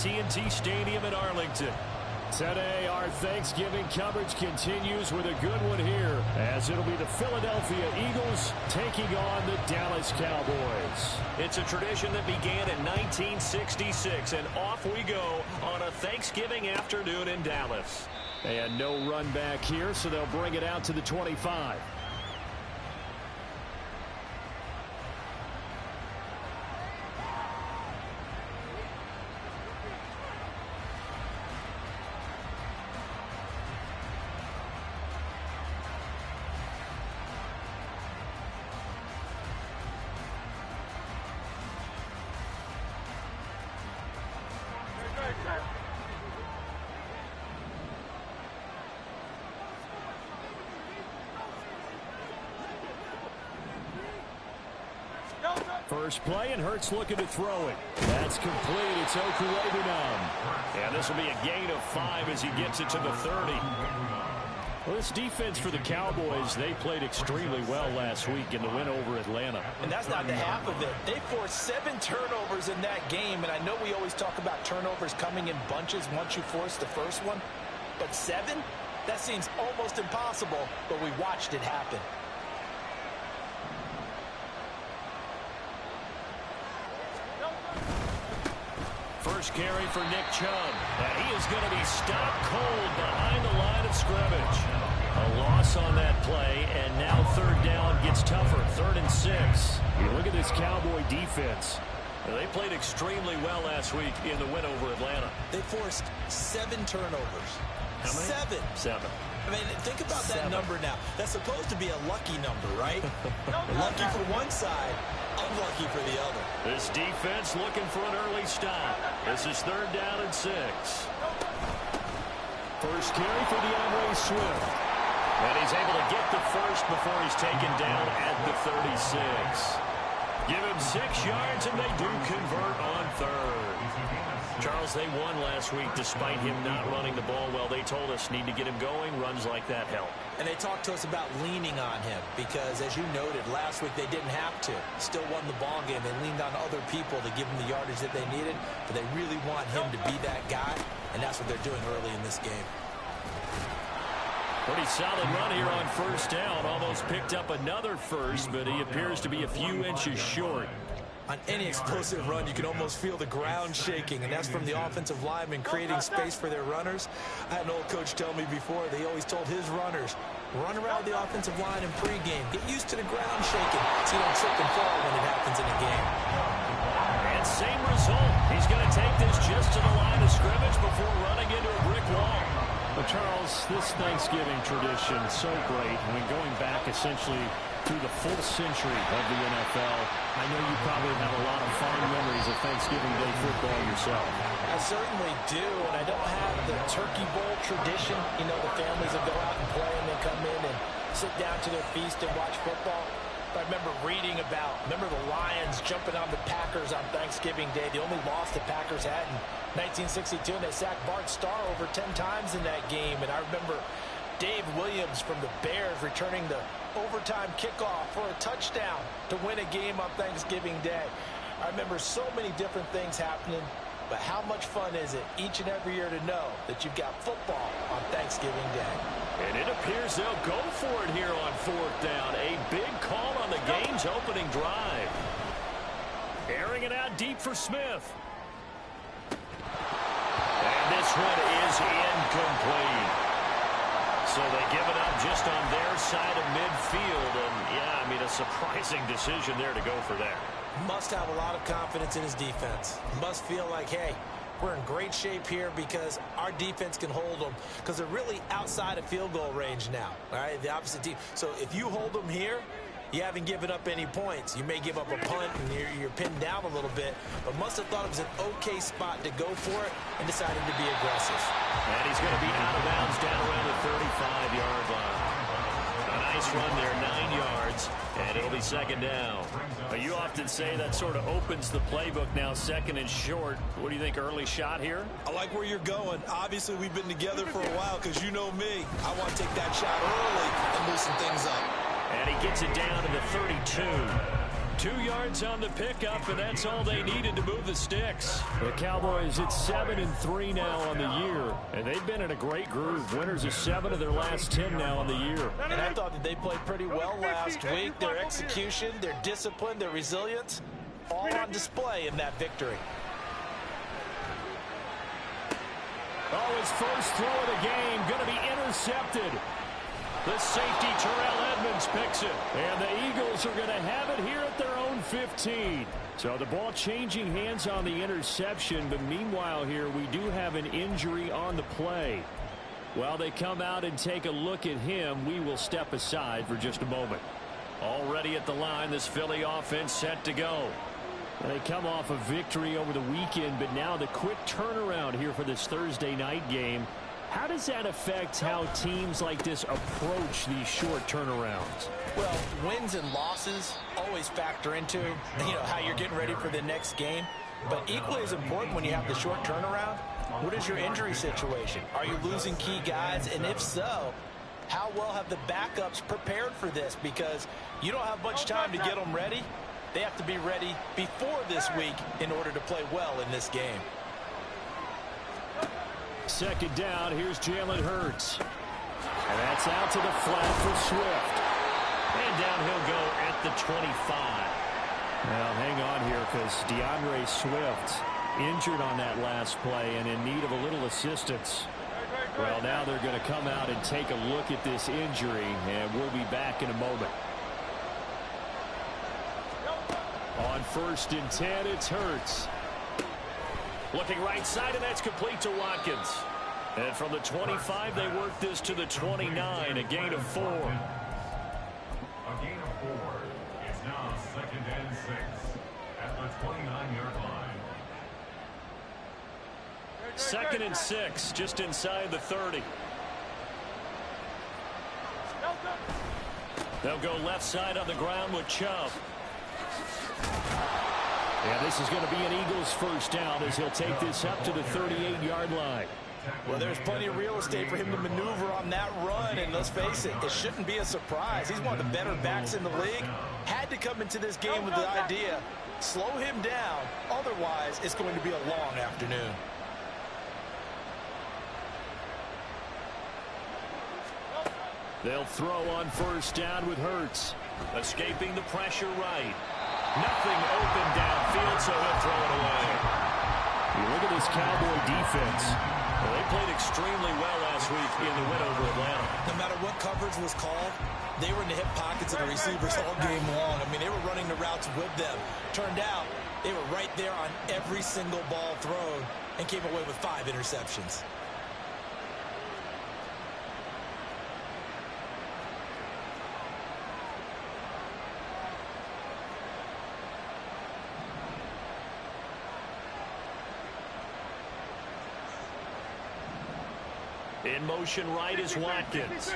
AT&T Stadium in Arlington. Today, our Thanksgiving coverage continues with a good one here, as it'll be the Philadelphia Eagles taking on the Dallas Cowboys. It's a tradition that began in 1966, and off we go on a Thanksgiving afternoon in Dallas. And no run back here, so they'll bring it out to the 25. First play, and Hurts looking to throw it. That's complete. It's Okulebunom. And this will be a gain of 5 as he gets it to the 30. Well, this defense for the Cowboys, they played extremely well last week in the win over Atlanta. And that's not the half of it. They forced 7 turnovers in that game, and I know we always talk about turnovers coming in bunches once you force the first one, but 7? That seems almost impossible, but we watched it happen. First carry for Nick Chubb, and he is going to be stopped cold behind the line of scrimmage. A loss on that play, and now third down gets tougher, 3rd and 6. You look at this Cowboy defense. They played extremely well last week in the win over Atlanta. They forced 7 turnovers. How many? 7. I mean, think about that number now. That's supposed to be a lucky number, right? Lucky for one side, unlucky for the other. This defense looking for an early stop. This is 3rd down and 6. First carry for DeAndre Swift. And he's able to get the first before he's taken down at the 36. Give him 6 yards, and they do convert on 3rd. Charles, they won last week despite him not running the ball well. They told us need to get him going. Runs like that help. And they talked to us about leaning on him because, as you noted, last week they didn't have to. Still won the ball game. They leaned on other people to give them the yardage that they needed, but they really want him to be that guy, and that's what they're doing early in this game. Pretty solid run here on first down. Almost picked up another first, but he appears to be a few inches short. On any explosive run, you can almost feel the ground shaking, and that's from the offensive linemen creating space for their runners. I had an old coach tell me before, they always told his runners, run around the offensive line in pregame. Get used to the ground shaking so you don't trip and fall when it happens in a game. And same result. He's going to take this just to the line of scrimmage before running into a brick wall. Well, Charles, this Thanksgiving tradition is so great. I mean, going back essentially through the full century of the NFL, I know you probably have a lot of fond memories of Thanksgiving Day football yourself. I certainly do, and I don't have the Turkey Bowl tradition. You know, the families will go out and play and then come in and sit down to their feast and watch football. But I remember reading about, the Lions jumping on the Packers on Thanksgiving Day. The only loss the Packers had in 1962, and they sacked Bart Starr over 10 times in that game. And I remember Dave Williams from the Bears returning the overtime kickoff for a touchdown to win a game on Thanksgiving Day. I remember so many different things happening, but how much fun is it each and every year to know that you've got football on Thanksgiving Day? And it appears they'll go for it here on 4th down. A big call on the game's opening drive. Airing it out deep for Smith. And this one is incomplete. So they give it up just on their side of midfield. And, yeah, I mean, a surprising decision there to go for that. Must have a lot of confidence in his defense. Must feel like, hey, we're in great shape here because our defense can hold them because they're really outside of field goal range now, all right, the opposite team. So if you hold them here, you haven't given up any points. You may give up a punt and you're pinned down a little bit, but must have thought it was an okay spot to go for it and decided to be aggressive. And he's going to be out of bounds down around the 35-yard line. A nice run there, 9 yards, and it'll be 2nd down. You often say that sort of opens the playbook now, 2nd and short. What do you think, early shot here? I like where you're going. Obviously, we've been together for a while because you know me. I want to take that shot early and loosen things up. And he gets it down to the 32. 2 yards on the pickup, and that's all they needed to move the sticks. The Cowboys, it's 7-3 now on the year, and they've been in a great groove. Winners of 7 of their last 10 now on the year. And I thought that they played pretty well last week. Their execution, their discipline, their resilience, all on display in that victory. Oh, his first throw of the game going to be intercepted. The safety, Terrell Edmonds, picks it. And the Eagles are going to have it here at their own 15. So the ball changing hands on the interception, but meanwhile here we do have an injury on the play. While they come out and take a look at him, we will step aside for just a moment. Already at the line, this Philly offense set to go. They come off a victory over the weekend, but now the quick turnaround here for this Thursday night game. How does that affect how teams like this approach these short turnarounds? Well, wins and losses always factor into, how you're getting ready for the next game. But equally as important when you have the short turnaround, what is your injury situation? Are you losing key guys? And if so, how well have the backups prepared for this? Because you don't have much time to get them ready. They have to be ready before this week in order to play well in this game. Second down, here's Jalen Hurts. And that's out to the flat for Swift. And down he'll go at the 25. Well, hang on here because DeAndre Swift injured on that last play and in need of a little assistance. Well, now they're going to come out and take a look at this injury, and we'll be back in a moment. On 1st and 10, it's Hurts. Looking right side, and that's complete to Watkins. And from the 25, they work this to the 29, a gain of 4. A gain of 4. It's now 2nd and 6 at the 29-yard line. 2nd and 6, just inside the 30. They'll go left side on the ground with Chubb. Yeah, this is going to be an Eagles first down as he'll take this up to the 38-yard line. Well, there's plenty of real estate for him to maneuver on that run, and let's face it, it shouldn't be a surprise. He's one of the better backs in the league. Had to come into this game with the idea, slow him down, otherwise it's going to be a long afternoon. They'll throw on 1st down with Hurts. Escaping the pressure right. Nothing open downfield, so he'll throw it away. You look at this Cowboy defense. Well, they played extremely well last week in the win over Atlanta. No matter what coverage was called, they were in the hip pockets of the receivers all game long. I mean, they were running the routes with them. Turned out, they were right there on every single ball thrown and came away with 5 interceptions. In motion right is Watkins.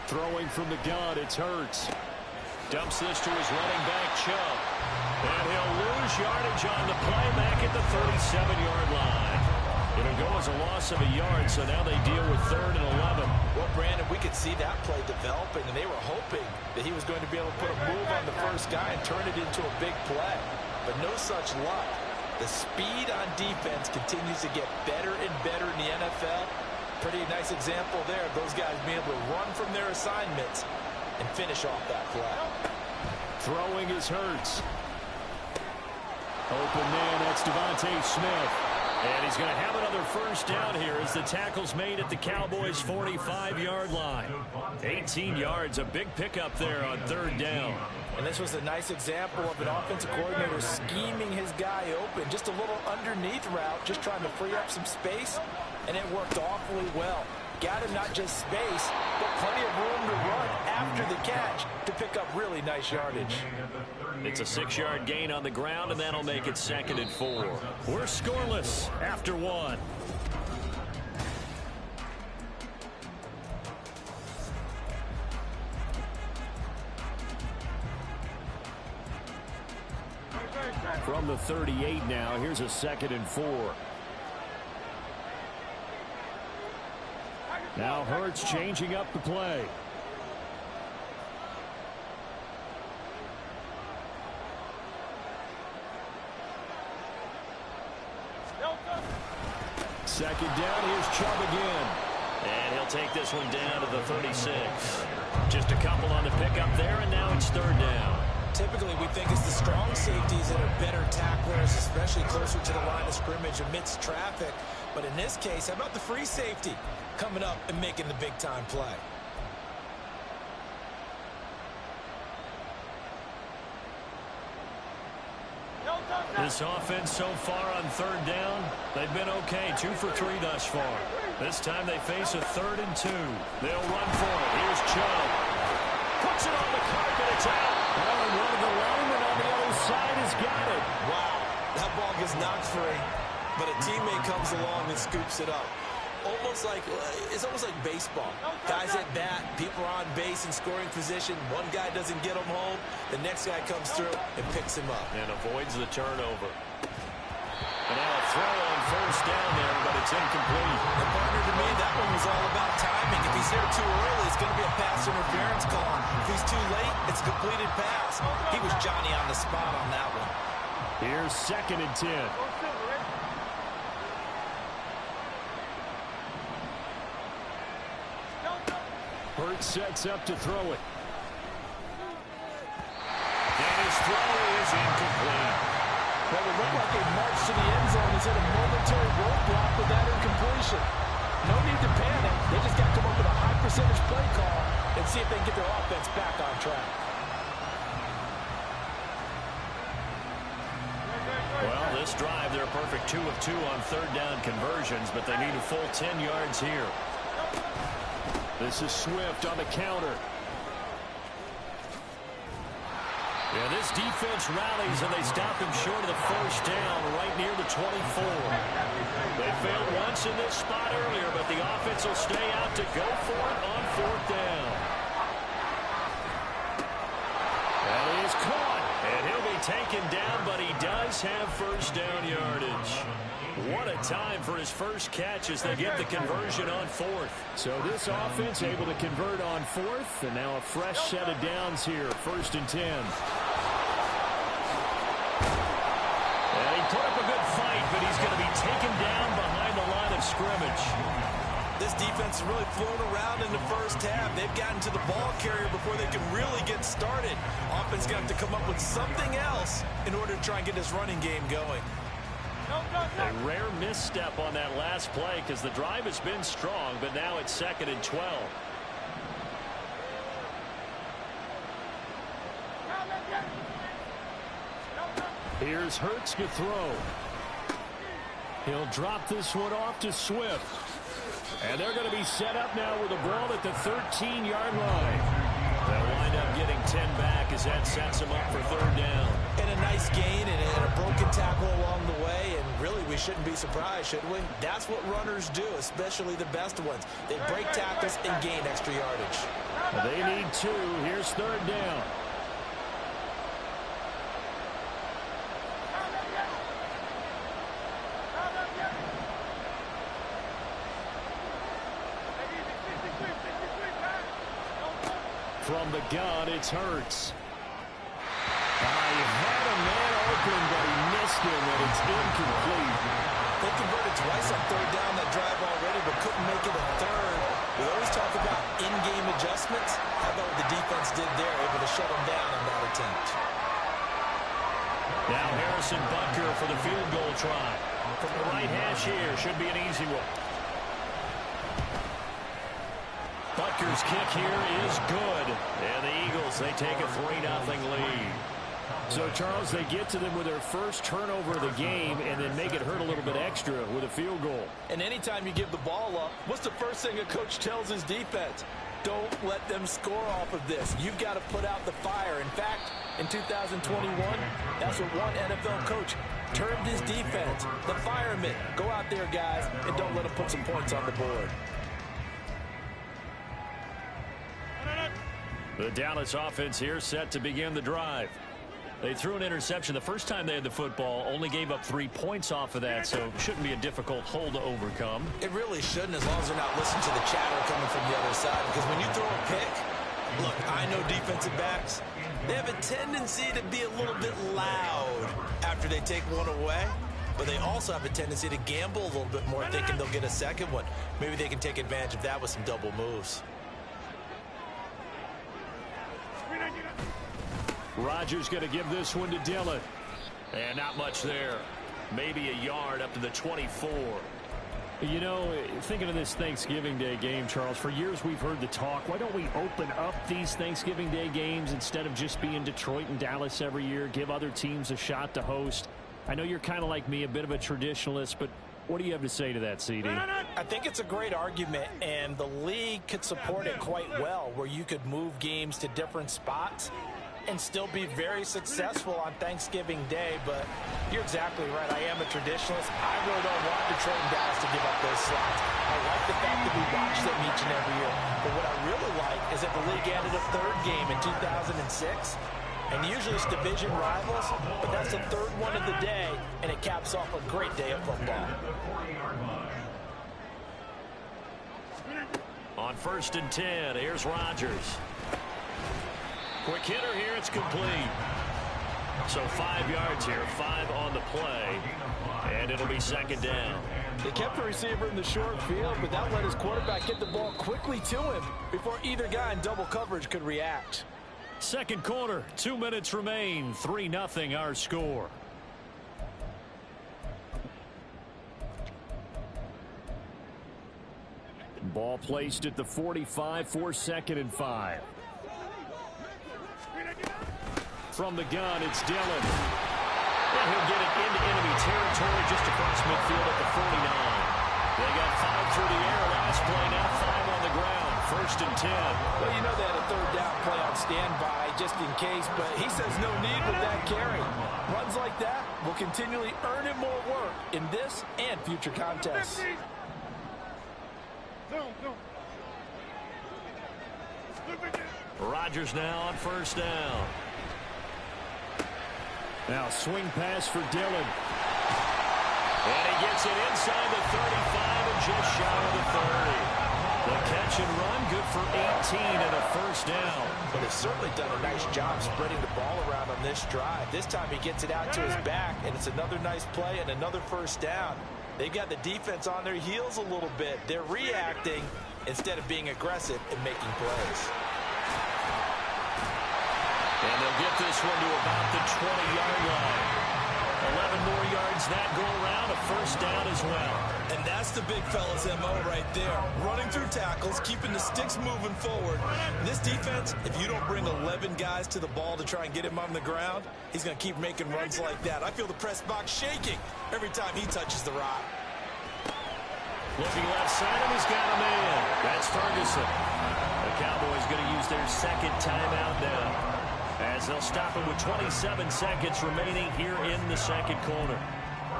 Throwing from the gun, it's Hurts. Dumps this to his running back, Chubb. And he'll lose yardage on the play back at the 37-yard line. It'll go as a loss of a yard, so now they deal with 3rd and 11. Well, Brandon, we could see that play developing, and they were hoping that he was going to be able to put a move on the first guy and turn it into a big play. But no such luck. The speed on defense continues to get better and better in the NFL. Pretty nice example there of those guys being able to run from their assignments and finish off that play. Throwing is Hurts. Open man, that's Devontae Smith. And he's going to have another first down here as the tackle's made at the Cowboys' 45-yard line. 18 yards, a big pickup there on 3rd down. And this was a nice example of an offensive coordinator scheming his guy open. Just a little underneath route, just trying to free up some space, and it worked awfully well. Got him not just space, but plenty of room to run after the catch to pick up really nice yardage. It's a 6-yard gain on the ground, and that'll make it 2nd and 4. We're scoreless after 1. From the 38 now, here's a 2nd and 4. Now Hurts changing up the play. Second down, here's Chubb again. And he'll take this one down to the 36. Just a couple on the pickup there, and now it's third down. Typically, we think it's the strong safeties that are better tacklers, especially closer to the line of scrimmage amidst traffic. But in this case, how about the free safety coming up and making the big-time play? This offense so far on third down, they've been okay. 2 for 3 thus far. This time they face a 3rd and 2. They'll run for it. Here's Chubb. Puts it on the carpet. It's out. Oh, and one of the linemen on the other side has got it. Wow, that ball gets knocked free, but a teammate comes along and scoops it up. It's almost like baseball. Guys at bat, people are on base in scoring position. One guy doesn't get him home. The next guy comes through and picks him up. And avoids the turnover. And now a throw on first down there, but it's incomplete. And partner, to me, that one was all about timing. If he's there too early, it's going to be a pass interference call. If he's too late, it's a completed pass. He was Johnny on the spot on that one. Here's 2nd and 10. Hurts sets up to throw it. And his throw is incomplete. Well, it looked like they marched to the end zone. He's hit a momentary roadblock with that incompletion. No need to panic. They just got to come up with a high percentage play call and see if they can get their offense back on track. Well, this drive, they're perfect 2 of 2 on third down conversions, but they need a full 10 yards here. This is Swift on the counter. Yeah, this defense rallies, and they stop him short of the first down right near the 24. They failed once in this spot earlier, but the offense will stay out to go for it on 4th down. That is caught, and he'll be taken down, but he does have first down yardage. What a time for his first catch as they get the conversion on 4th. So this offense able to convert on 4th, and now a fresh set of downs here, 1st and 10. And he put up a good fight, but he's going to be taken down behind the line of scrimmage. This defense has really flown around in the first half. They've gotten to the ball carrier before they can really get started. Offense got to come up with something else in order to try and get this running game going. A rare misstep on that last play because the drive has been strong, but now it's 2nd and 12. Here's Hurts to throw. He'll drop this one off to Swift. And they're going to be set up now with the ball at the 13-yard line. They'll wind up getting 10 back as that sets them up for third down. And a nice gain and a broken tackle along the way. And really, we shouldn't be surprised, should we? That's what runners do, especially the best ones. They break tackles and gain extra yardage. They need 2. Here's third down. From the gun, it's Hurts. He had a man open, but he missed him, and it's incomplete. They converted twice on third down that drive already, but couldn't make it a third. We always talk about in-game adjustments. How about what the defense did there, able to shut them down on that attempt. Now Harrison Butker for the field goal try. From the right hash here, should be an easy one. Butker's kick here is good. And the Eagles, they take a 3-0 lead. So, Charles, they get to them with their first turnover of the game and then make it hurt a little bit extra with a field goal. And anytime you give the ball up, what's the first thing a coach tells his defense? Don't let them score off of this. You've got to put out the fire. In fact, in 2021, that's what one NFL coach termed his defense. The firemen. Go out there, guys, and don't let them put some points on the board. The Dallas offense here set to begin the drive. They threw an interception the first time they had the football, only gave up 3 points off of that, so shouldn't be a difficult hole to overcome. It really shouldn't, as long as they're not listening to the chatter coming from the other side, because when you throw a pick, look, I know defensive backs, they have a tendency to be a little bit loud after they take one away. but they also have a tendency to gamble a little bit more, thinking they'll get a second one. Maybe they can take advantage of that with some double moves. Rodgers going to give this one to Dillon. And not much there. Maybe a yard up to the 24. You know, thinking of this Thanksgiving Day game, Charles, for years we've heard the talk, why don't we open up these Thanksgiving Day games instead of just being Detroit and Dallas every year, give other teams a shot to host? I know you're kind of like me, a bit of a traditionalist, but what do you have to say to that, CD? I think it's a great argument, and the league could support it quite well, where you could move games to different spots and still be very successful on Thanksgiving Day. But you're exactly right. I am a traditionalist. I really don't want Detroit and Dallas to give up those slots. I like the fact that we watch them each and every year. But what I really like is that the league added a third game in 2006. And usually it's division rivals, but that's the third one of the day, and it caps off a great day of football. On 1st and 10, here's Rodgers. Quick hitter here, it's complete. So 5 yards here, 5 on the play, and it'll be second down. They kept the receiver in the short field, but that let his quarterback get the ball quickly to him before either guy in double coverage could react. Second quarter, 2 minutes remain, 3-0 our score. Ball placed at the 45 for 2nd and 5. From the gun, it's Dillon. And he'll get it into enemy territory just across midfield at the 49. They got 5 through the air last play, now 5 on the ground. 1st and 10. Well, you know they had a third down play on standby just in case, but he says no need with that carry. Runs like that will continually earn him more work in this and future contests. Rodgers now on 1st down. Now swing pass for Dillon. And he gets it inside the 35 and just shy of the 30. The catch and run, good for 18 and a 1st down. But they've certainly done a nice job spreading the ball around on this drive. This time he gets it out to his back, and it's another nice play and another 1st down. They've got the defense on their heels a little bit. They're reacting instead of being aggressive and making plays. And they'll get this one to about the 20-yard line. 11 more yards that go around, a 1st down as well. And that's the big fella's MO right there. Running through tackles, keeping the sticks moving forward. This defense, if you don't bring 11 guys to the ball to try and get him on the ground, he's going to keep making runs like that. I feel the press box shaking every time he touches the rock. Looking left side, and he's got him in. That's Ferguson. The Cowboys going to use their 2nd timeout now, as they'll stop it with 27 seconds remaining here in the 2nd quarter.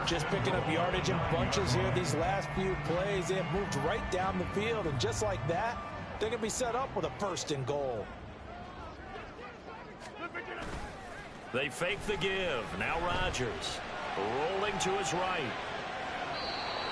Just picking up yardage in bunches here these last few plays. They have moved right down the field, and just like that, they're going to be set up with a 1st and goal. They fake the give. Now Rodgers rolling to his right.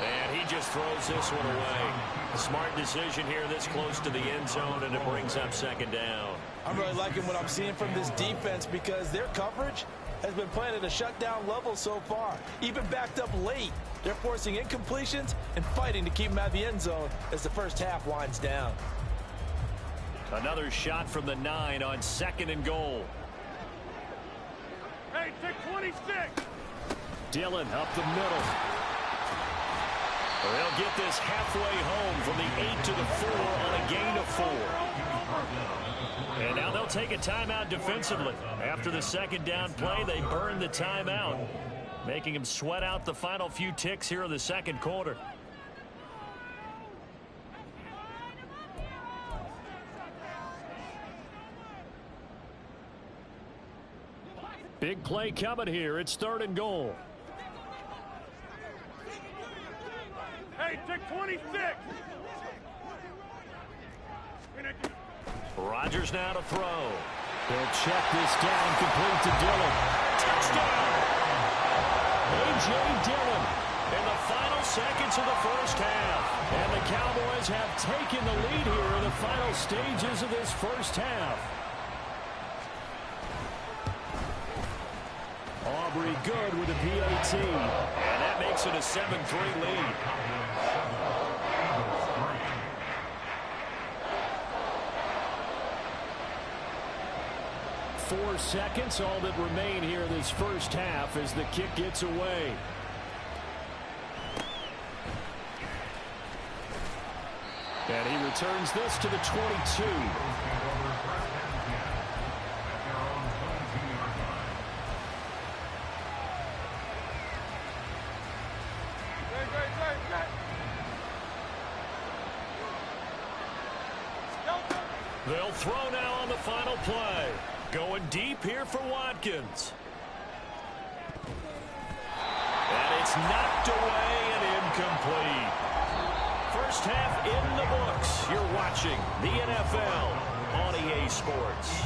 And he just throws this one away. Smart decision here this close to the end zone, and it brings up 2nd down. I'm really liking what I'm seeing from this defense because their coverage has been playing at a shutdown level so far. Even backed up late, they're forcing incompletions and fighting to keep them out of the end zone as the first half winds down. Another shot from the 9 on 2nd and goal. Hey, take 26. Dillon up the middle. They'll get this halfway home from the 8 to the 4 on a gain of 4. And now they'll take a timeout defensively. After the 2nd down play, they burn the timeout, making them sweat out the final few ticks here in the 2nd quarter. Big play coming here. It's 3rd and goal. Hey, take 26. Rodgers now to throw. They'll check this down, complete to Dillon. Touchdown! A.J. Dillon. In the final seconds of the 1st half. And the Cowboys have taken the lead here in the final stages of this 1st half. Aubrey good with a PAT. And that makes it a 7-3 lead. 4 seconds, all that remain here this first half as the kick gets away. And he returns this to the 22. They'll throw now on the final play. Going deep here for Watkins. And it's knocked away and incomplete. First half in the books. You're watching the NFL on EA Sports.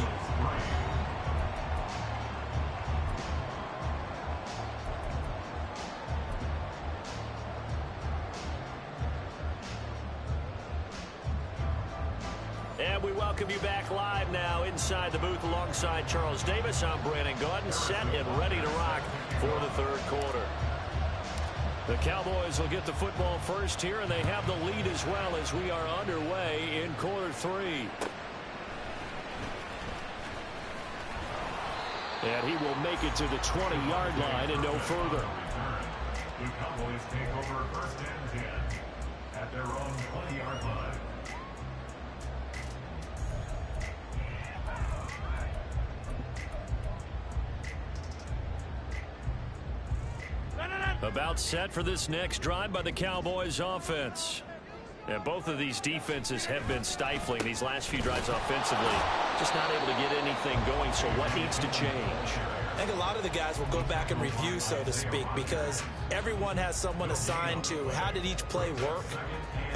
And we welcome you back live now inside the booth alongside Charles Davis. I'm Brandon Gaudin, set and ready to rock for the third quarter. The Cowboys will get the football first here, and they have the lead as well as we are underway in quarter 3. And he will make it to the 20-yard line and no further. The Cowboys take over first and 10 at their own 20-yard line. About set for this next drive by the Cowboys offense. And both of these defenses have been stifling these last few drives offensively. Just not able to get anything going, so what needs to change? I think a lot of the guys will go back and review, so to speak, because everyone has someone assigned to how did each play work.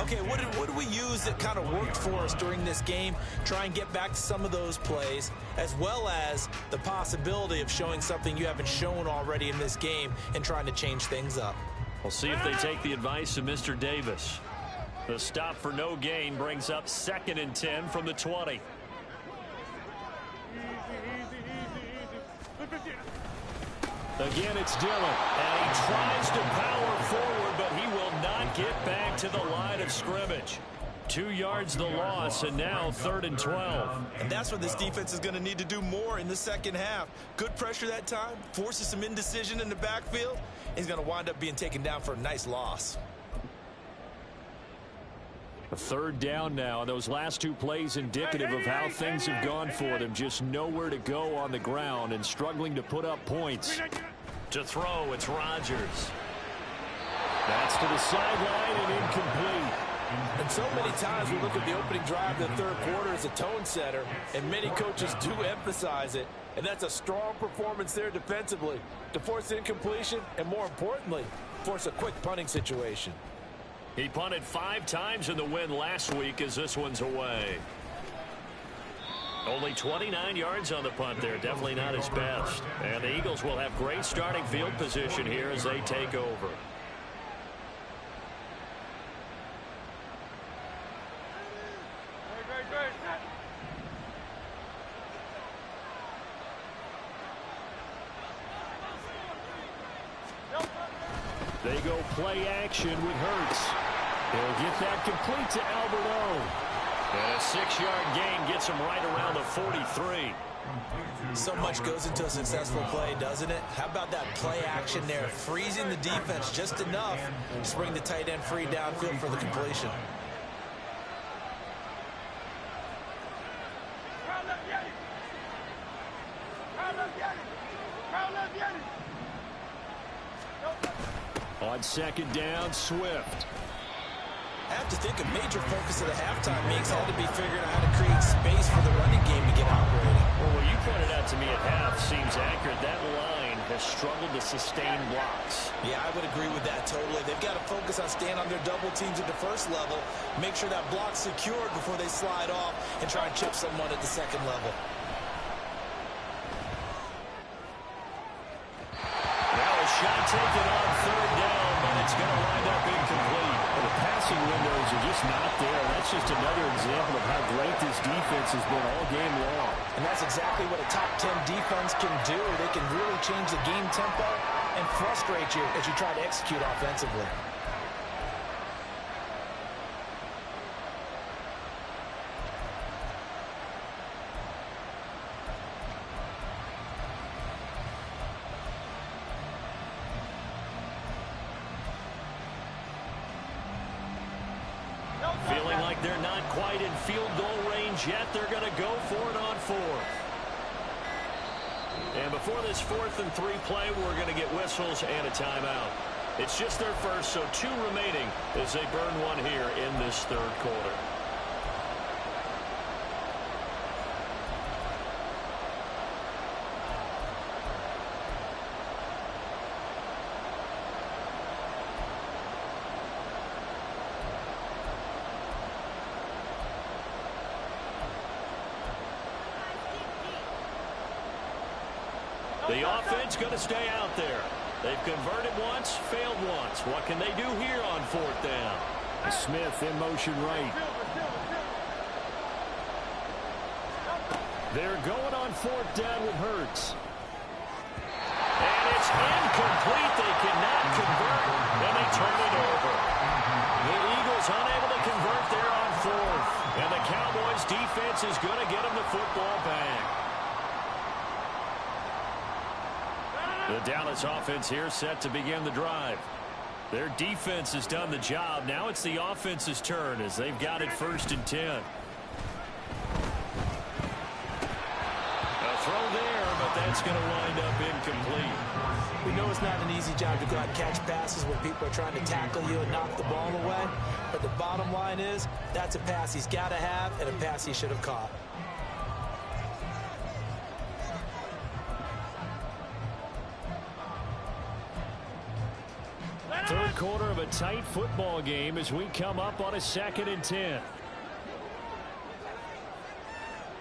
Okay, what did we use that kind of worked for us during this game? Try and get back to some of those plays, as well as the possibility of showing something you haven't shown already in this game and trying to change things up. We'll see if they take the advice of Mr. Davis. The stop for no gain brings up 2nd and 10 from the 20. Again, it's Dillon. And he tries to power forward, but he will not get back to the line of scrimmage. 2 yards the loss, and now 3rd and 12. And that's what this defense is going to need to do more in the second half. Good pressure that time, forces some indecision in the backfield. He's going to wind up being taken down for a nice loss. A 3rd down now. Those last 2 plays indicative of how things have gone for them. Just nowhere to go on the ground and struggling to put up points. To throw, it's Rodgers. That's to the sideline and incomplete. And so many times we look at the opening drive of the third quarter as a tone setter, and many coaches do emphasize it. And that's a strong performance there defensively to force incompletion and, more importantly, force a quick punting situation. He punted 5 times in the win last week as this one's away. Only 29 yards on the punt there. Definitely not his best. And the Eagles will have great starting field position here as they take over. They go play action with Hurts. He'll get that complete to Alberto. And a 6-yard gain gets him right around the 43. So much goes into a successful play, doesn't it? How about that play action there, freezing the defense just enough to bring the tight end free downfield for the completion. On 2nd down, Swift. I have to think a major focus of the halftime mix had to be figuring out how to create space for the running game to get operating. Well, what you pointed out to me at half seems accurate. That line has struggled to sustain blocks. Yeah, I would agree with that totally. They've got to focus on staying on their double teams at the first level, make sure that block's secured before they slide off, and try and chip someone at the second level. Now a shot taken on 3rd down, but it's going to wind up incomplete. The passing windows are just not there. That's just another example of how great this defense has been all game long. And that's exactly what a top 10 defense can do. They can really change the game tempo and frustrate you as you try to execute offensively. Feeling like they're not quite in field goal range yet, they're going to go for it on fourth. And before this 4th and 3 play, we're going to get whistles and a timeout. It's just their first, so 2 remaining as they burn one here in this 3rd quarter. The offense going to stay out there. They've converted once, failed once. What can they do here on 4th down? Smith in motion right. They're going on 4th down with Hurts. And it's incomplete. They cannot convert, and they turn it over. The Eagles unable to convert there on 4th. And the Cowboys defense is going to get them the football back. The Dallas offense here set to begin the drive. Their defense has done the job. Now it's the offense's turn as they've got it 1st and 10. A throw there, but that's going to wind up incomplete. We know it's not an easy job to go out and catch passes when people are trying to tackle you and knock the ball away. But the bottom line is, that's a pass he's got to have and a pass he should have caught. Third quarter of a tight football game as we come up on a 2nd and 10.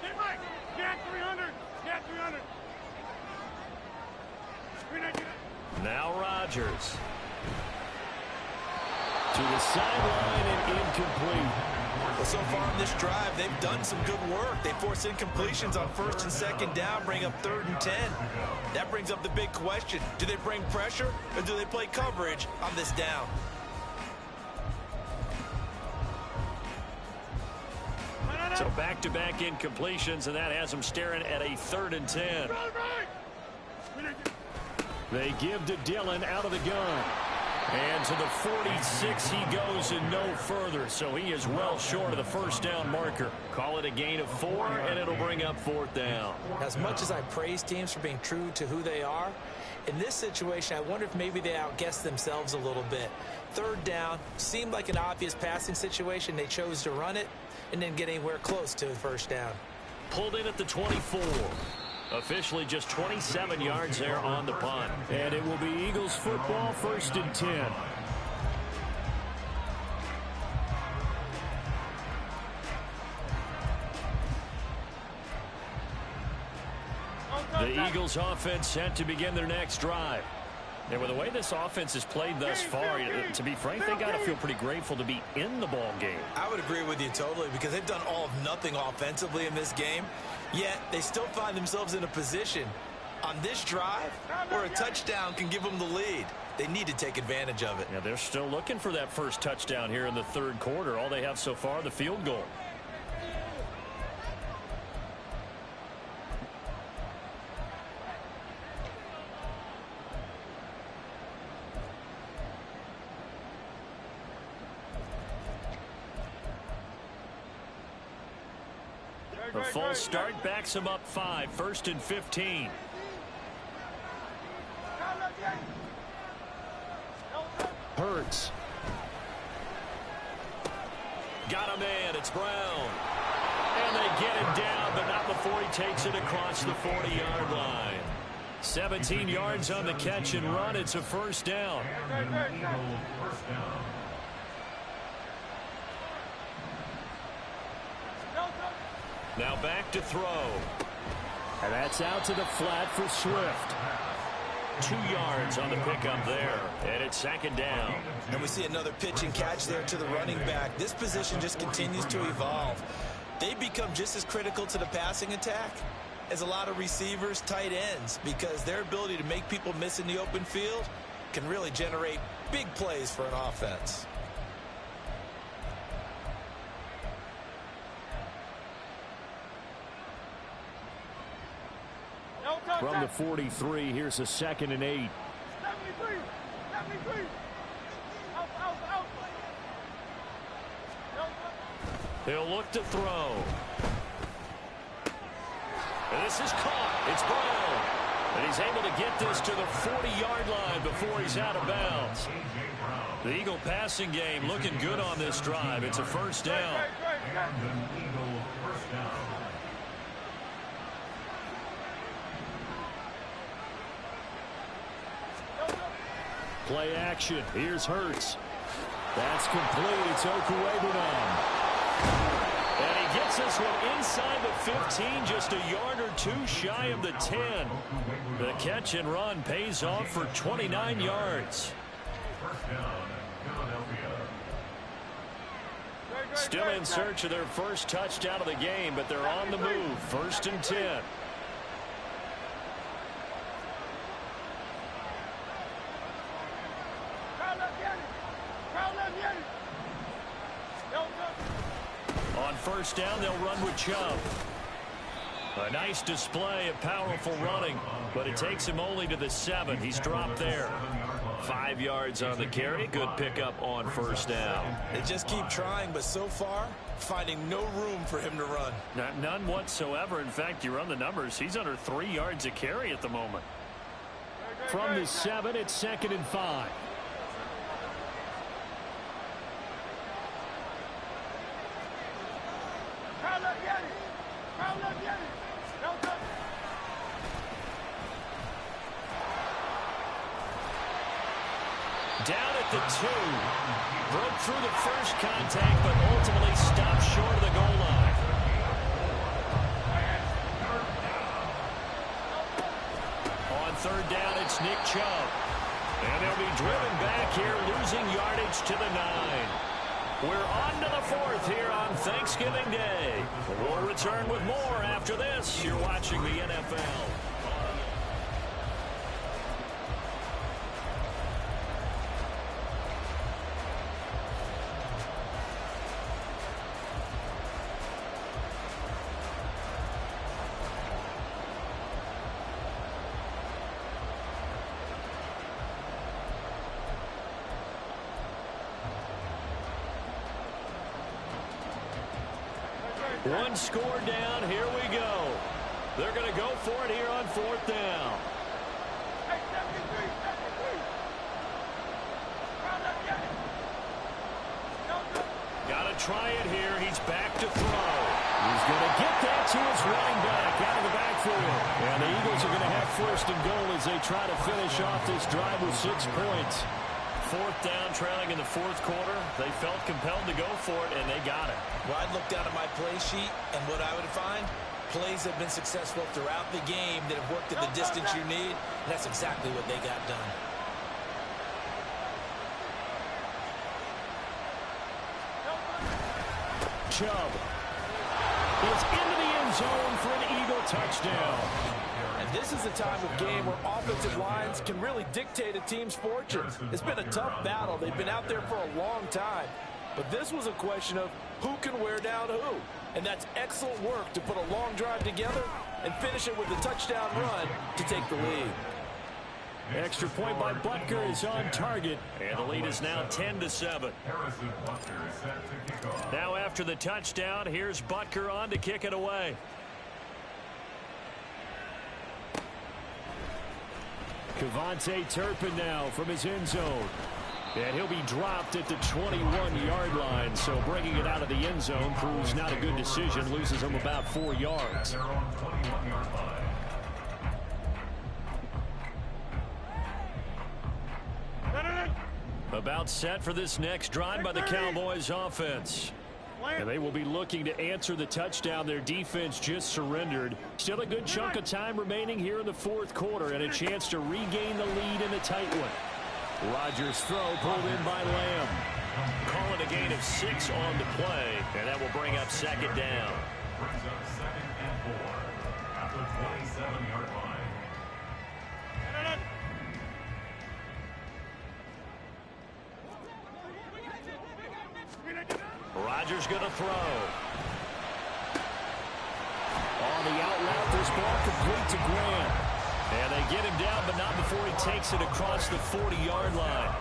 Get right. Get 300. Get 300. Now Rodgers. To the sideline and incomplete. Well, so far in this drive, they've done some good work. They force incompletions on 1st and 2nd down, bring up 3rd and 10. That brings up the big question. Do they bring pressure or do they play coverage on this down? So back-to-back incompletions, and that has them staring at a 3rd and 10. They give to Dillon out of the gun. And to the 46 he goes and no further, so he is well short of the 1st down marker. Call it a gain of 4, and it'll bring up 4th down. As much as I praise teams for being true to who they are, in this situation, I wonder if maybe they outguessed themselves a little bit. 3rd down seemed like an obvious passing situation. They chose to run it and didn't get anywhere close to the 1st down. Pulled in at the 24. Officially just 27 yards there on the punt. And it will be Eagles football 1st and 10. The Eagles offense set to begin their next drive. And with the way this offense has played thus far, to be frank, they got to feel pretty grateful to be in the ball game. I would agree with you totally because they've done all of nothing offensively in this game, yet they still find themselves in a position on this drive where a touchdown can give them the lead. They need to take advantage of it. Yeah, they're still looking for that 1st touchdown here in the 3rd quarter. All they have so far, the field goal. The false start backs him up 5, 1st and 15. Hurts. Got a man, it's Brown. And they get him down, but not before he takes it across the 40-yard line. 17 yards on the catch and run, it's a 1st down. Now back to throw. And that's out to the flat for Swift. 2 yards on the pickup there. And it's 2nd down. And we see another pitch and catch there to the running back. This position just continues to evolve. They become just as critical to the passing attack is a lot of receivers, tight ends, because their ability to make people miss in the open field can really generate big plays for an offense. From the 43, here's a 2nd and 8. 73. Out. He'll look to throw. And this is caught. It's Brown. And he's able to get this to the 40-yard line before he's out of bounds. The Eagle passing game looking good on this drive. It's a first down. Play action. Here's Hurts. That's complete. It's Okuegbunam. And he gets this one inside the 15, just a yard or two shy of the 10. The catch and run pays off for 29 yards. Still in search of their first touchdown of the game, but they're on the move. 1st and 10. On 1st down, they'll run with Chubb. A nice display of powerful running, but it takes him only to the 7. He's dropped there. 5 yards on the carry. Good pickup on 1st down. They just keep trying, but so far, finding no room for him to run. None whatsoever. In fact, you run the numbers. He's under 3 yards a carry at the moment. From the 7, it's 2nd and 5. Down at the 2. Broke through the first contact, but ultimately stopped short of the goal line. On 3rd down, it's Nick Chubb. And they'll be driven back here, losing yardage to the 9. We're on to the 4th here on Thanksgiving Day. We'll return with more after this. You're watching the NFL. One score down. Here we go. They're going to go for it here on 4th down. Got to try it here. He's back to throw. He's going to get that to his running back out of the backfield. And the Eagles are going to have 1st and goal as they try to finish off this drive with 6 points. 4th down, trailing in the 4th quarter. They felt compelled to go for it, and they got it. Well, I'd look down at my play sheet, and what I would find, plays have been successful throughout the game that have worked at the distance you need, and that's exactly what they got done. Chubb is into the end zone for an Eagle touchdown. And this is a time of game where offensive lines can really dictate a team's fortunes. It's been a tough battle. They've been out there for a long time. But this was a question of who can wear down who. And that's excellent work to put a long drive together and finish it with a touchdown run to take the lead. Extra point by Butker is on target. And the lead is now 10-7. Now after the touchdown, here's Butker on to kick it away. Kevontae Turpin now from his end zone. And he'll be dropped at the 21-yard line. So bringing it out of the end zone proves not a good decision. Loses him about 4 yards. About set for this next drive by the Cowboys offense. And they will be looking to answer the touchdown their defense just surrendered. Still a good chunk of time remaining here in the 4th quarter and a chance to regain the lead in a tight one. Rodgers' throw pulled in by Lamb. Call it a gain of 6 on the play, and that will bring up 2nd down. at the 27-yard line. Rodgers going to throw. On the out route, this ball complete to Graham. And they get him down, but not before he takes it across the 40-yard line.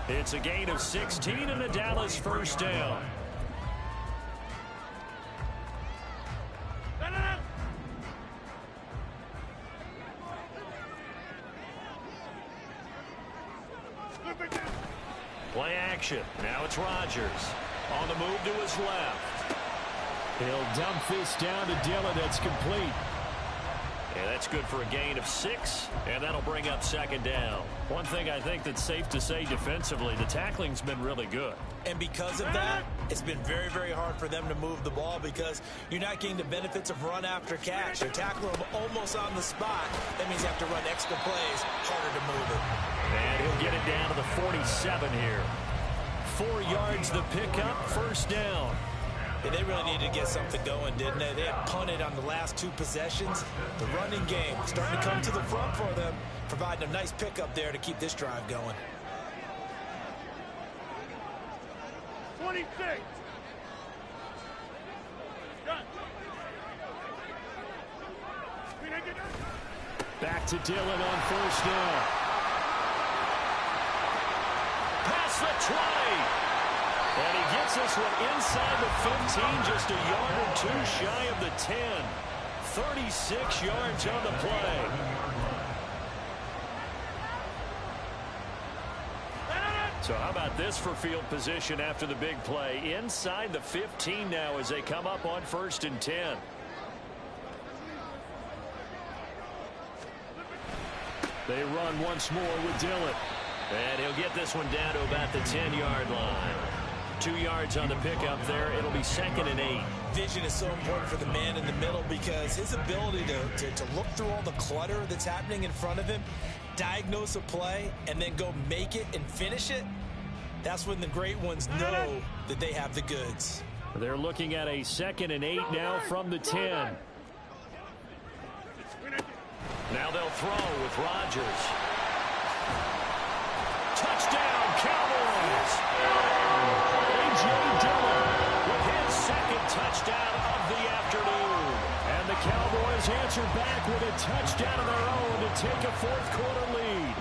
It's a gain of 16 and a Dallas first down. Play action. Now it's Rodgers. On the move to his left. He'll dump this down to Dillon. That's complete. And that's good for a gain of 6, and that'll bring up second down. One thing I think that's safe to say defensively, the tackling's been really good. And because of that, it's been very, very hard for them to move the ball because you're not getting the benefits of run after catch. You're tackling them almost on the spot. That means you have to run extra plays, harder to move it. And he'll get it down to the 47 here. 4 yards the pickup, first down. Yeah, they really needed to get something going, didn't they? They had punted on the last 2 possessions. The running game starting to come to the front for them, providing a nice pickup there to keep this drive going. 26. Done. Back to Dillon on first down. Past the 20. And he gets this one inside the 15, just a yard or 2 shy of the 10. 36 yards on the play. So how about this for field position after the big play? Inside the 15 now as they come up on 1st and 10. They run once more with Dillon. And he'll get this one down to about the 10-yard line. 2 yards on the pickup there. It'll be 2nd and 8. Vision is so important for the man in the middle because his ability to look through all the clutter that's happening in front of him, diagnose a play, and then go make it and finish it, that's when the great ones know that they have the goods. They're looking at a 2nd and 8 now from the 10. Now they'll throw with Rodgers. Touchdown, Cowboys! A.J. Dillon with his 2nd touchdown of the afternoon. And the Cowboys answer back with a touchdown of their own to take a 4th quarter lead.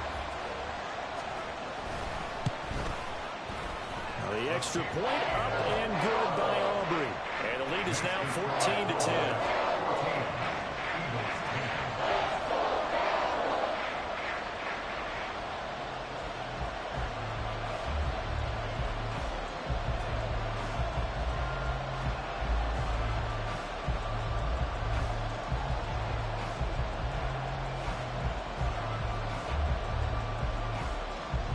Now the extra point up and good by Aubrey. And the lead is now 14-10.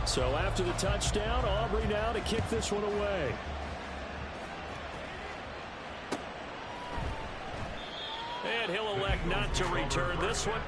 So after the touchdown, Aubrey now to kick this one away. And he'll elect not to return this one.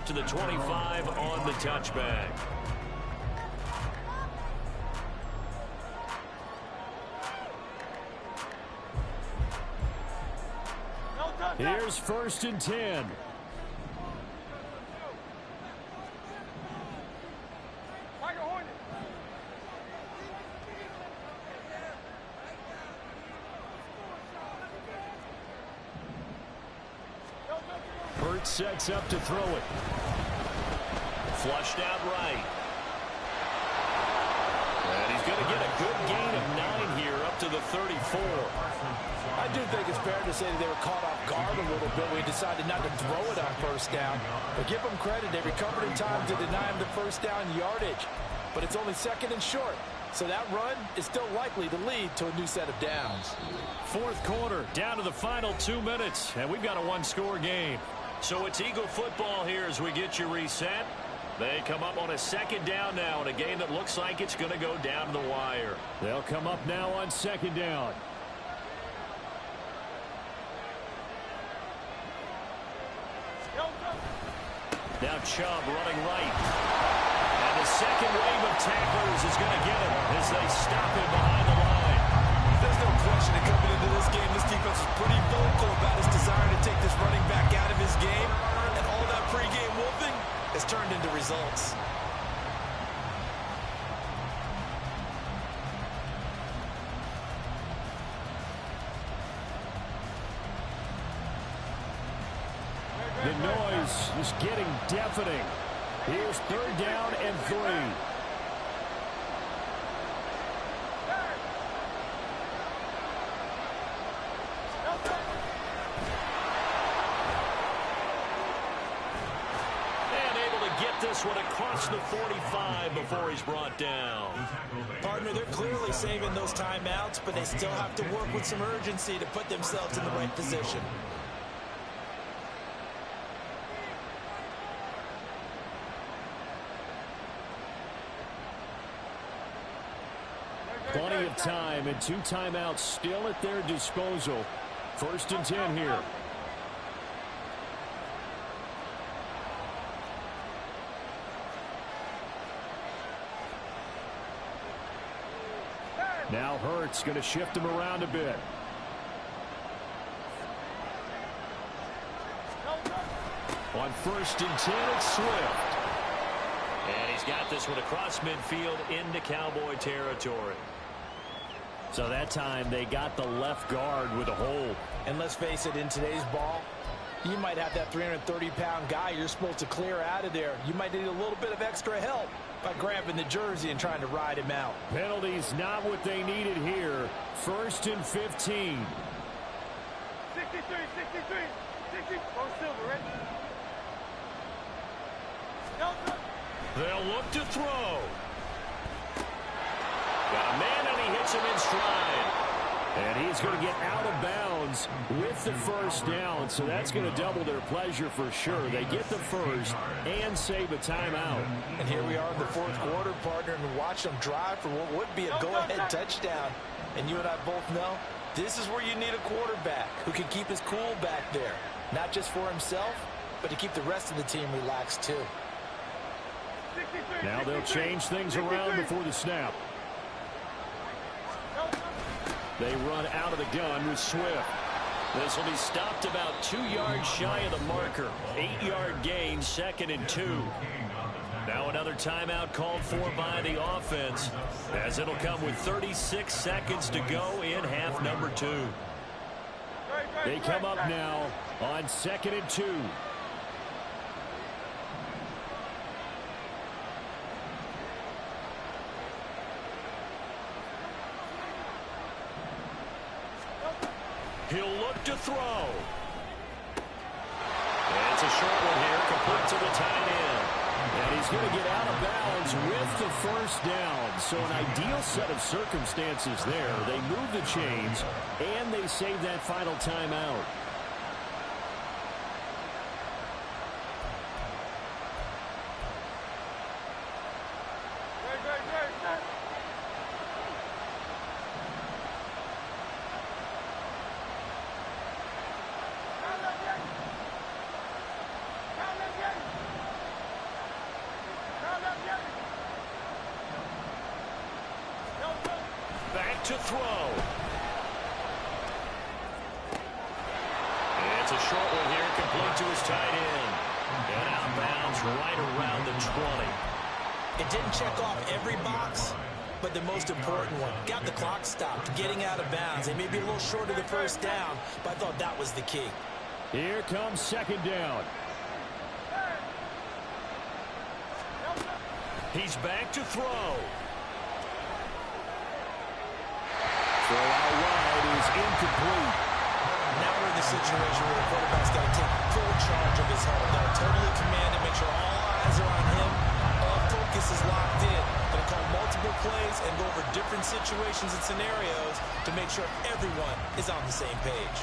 to the 25 on the touchback. Here's 1st and 10. Hurts sets up to throw it. Flushed out right. And he's going to get a good gain of 9 here up to the 34. I do think it's fair to say that they were caught off guard a little bit. We decided not to throw it on 1st down. But give them credit. They recovered in time to deny him the 1st down yardage. But it's only 2nd and short. So that run is still likely to lead to a new set of downs. 4th quarter, down to the final 2 minutes. And we've got a one-score game. So it's Eagle football here as we get you reset. They come up on a 2nd down now in a game that looks like it's going to go down to the wire. They'll come up now on 2nd down. Now Chubb running right. And the second wave of tacklers is going to get him as they stop him behind the line. There's no question that coming into this game, this defense was pretty vocal about his desire to take this running back out of his game. And all that pregame wolfing has turned into results. The noise is getting deafening. Here's 3rd down and 3. And able to get this one across the 45 before he's brought down. Partner, they're clearly saving those timeouts, but they still have to work with some urgency to put themselves in the right position. Plenty of time and 2 timeouts still at their disposal. 1st and 10 here. Now Hurts going to shift him around a bit. On 1st and 10, it's Swift. And he's got this one across midfield into Cowboy territory. So that time they got the left guard with a hold. And let's face it, in today's ball, you might have that 330-pound guy you're supposed to clear out of there. You might need a little bit of extra help by grabbing the jersey and trying to ride him out. Penalties not what they needed here. 1st and 15. 63, 63, 60. Go Silver, ready? They'll look to throw. Got a man, and he hits him in stride. And he's going to get out of bounds with the 1st down, so that's going to double their pleasure for sure. They get the 1st and save a timeout. And here we are in the 4th quarter, partner, and watch them drive for what would be a go-ahead touchdown. And you and I both know this is where you need a quarterback who can keep his cool back there, not just for himself, but to keep the rest of the team relaxed too. Now they'll change things around before the snap. They run out of the gun with Swift. This will be stopped about 2 yards shy of the marker. 8-yard gain, 2nd and 2. Now another timeout called for by the offense, as it'll come with 36 seconds to go in half number 2. They come up now on 2nd and 2. He'll look to throw. And it's a short one here, complete to the tight end. And he's going to get out of bounds with the 1st down. So an ideal set of circumstances there. They move the chains, and they save that final timeout. to throw. It's a short one here, complete to his tight end. And out of bounds right around the 20. It didn't check off every box, but the most important one. Got the clock stopped, getting out of bounds. They may be a little short of the first down, but I thought that was the key. Here comes second down. He's back to throw. Throw out wide is incomplete. Now we're in the situation where the quarterback's got to take full charge of his home. Got to totally command it, make sure all eyes are on him. All focus is locked in. Going to call multiple plays and go over different situations and scenarios to make sure everyone is on the same page.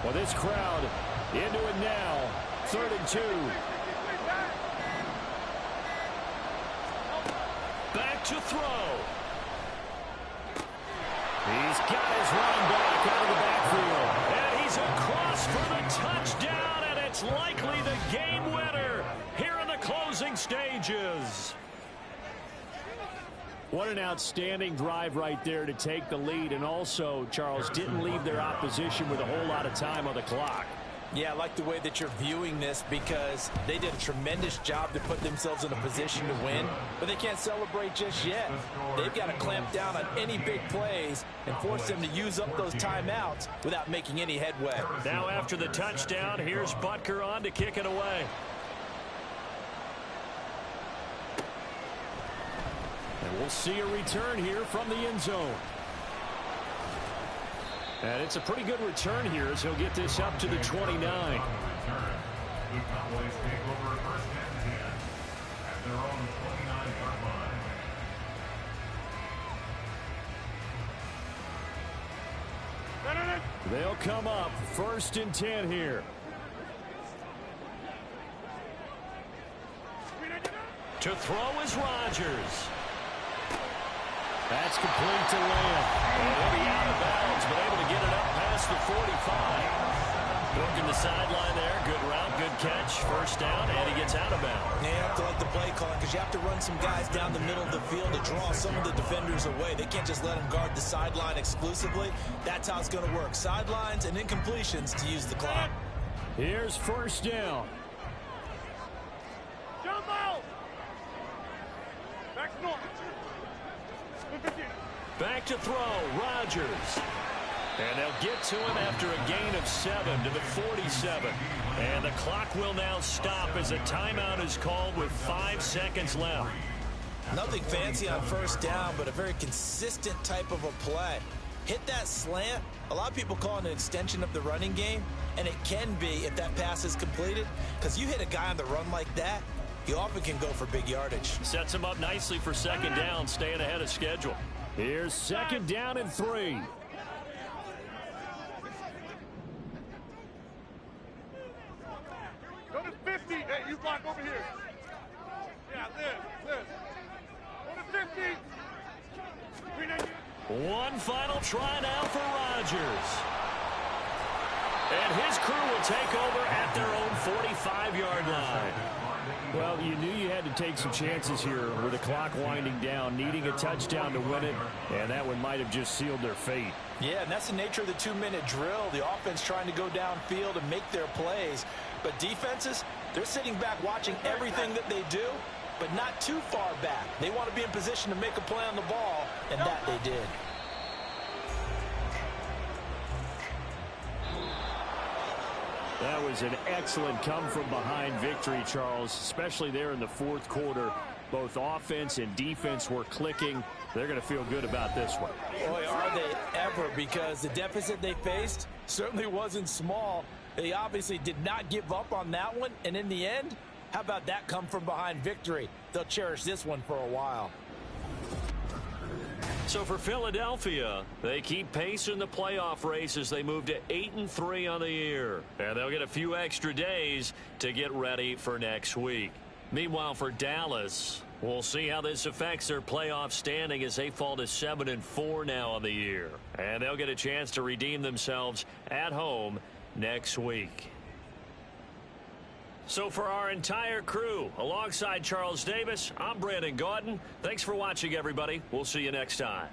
Well, this crowd into it now. 3rd and 2. Back to throw. He's got his running back out of the backfield. And he's across for the touchdown, and it's likely the game winner here in the closing stages. What an outstanding drive right there to take the lead. And also, Charles, didn't leave their opposition with a whole lot of time on the clock. Yeah, I like the way that you're viewing this because they did a tremendous job to put themselves in a position to win, but they can't celebrate just yet. They've got to clamp down on any big plays and force them to use up those timeouts without making any headway. Now after the touchdown, here's Butker on to kick it away. And we'll see a return here from the end zone. And it's a pretty good return here as he'll get this up to the 29. The Cowboys take over first and 10 at their own 29-yard line. They'll come up 1st and 10 here. To throw is Rodgers. That's complete to Lamb. And he'll be out of bounds, but able to get it up past the 45. Working the sideline there. Good route, good catch. First down, and he gets out of bounds. Yeah, you have to like the play calling because you have to run some guys down the middle of the field to draw some of the defenders away. They can't just let them guard the sideline exclusively. That's how it's going to work. Sidelines and incompletions to use the clock. Here's 1st down. Jump out! Back to north. Back to throw, Rodgers. And they'll get to him after a gain of 7 to the 47. And the clock will now stop as a timeout is called with 5 seconds left. Nothing fancy on first down, but a very consistent type of a play. Hit that slant. A lot of people call it an extension of the running game, and it can be if that pass is completed, because you hit a guy on the run like that, you often can go for big yardage. Sets him up nicely for second down, staying ahead of schedule. Here's 2nd down and 3. Go to 50. Hey, you block over here. Yeah, this. Go to 50. One final try now for Rodgers. And his crew will take over at their own 45-yard line. Well, you knew you had to take some chances here with the clock winding down, needing a touchdown to win it, and that one might have just sealed their fate. Yeah, and that's the nature of the 2-minute drill. The offense trying to go downfield and make their plays. But defenses, they're sitting back watching everything that they do, but not too far back. They want to be in position to make a play on the ball, and that they did. That was an excellent come-from-behind victory, Charles, especially there in the 4th quarter. Both offense and defense were clicking. They're going to feel good about this one. Boy, are they ever, because the deficit they faced certainly wasn't small. They obviously did not give up on that one, and in the end, how about that come-from-behind victory? They'll cherish this one for a while. So for Philadelphia, they keep pace in the playoff race as they move to 8-3 on the year. And they'll get a few extra days to get ready for next week. Meanwhile, for Dallas, We'll see how this affects their playoff standing as they fall to 7-4 now on the year. And they'll get a chance to redeem themselves at home next week. So for our entire crew, alongside Charles Davis, I'm Brandon Gaudin. Thanks for watching, everybody. We'll see you next time.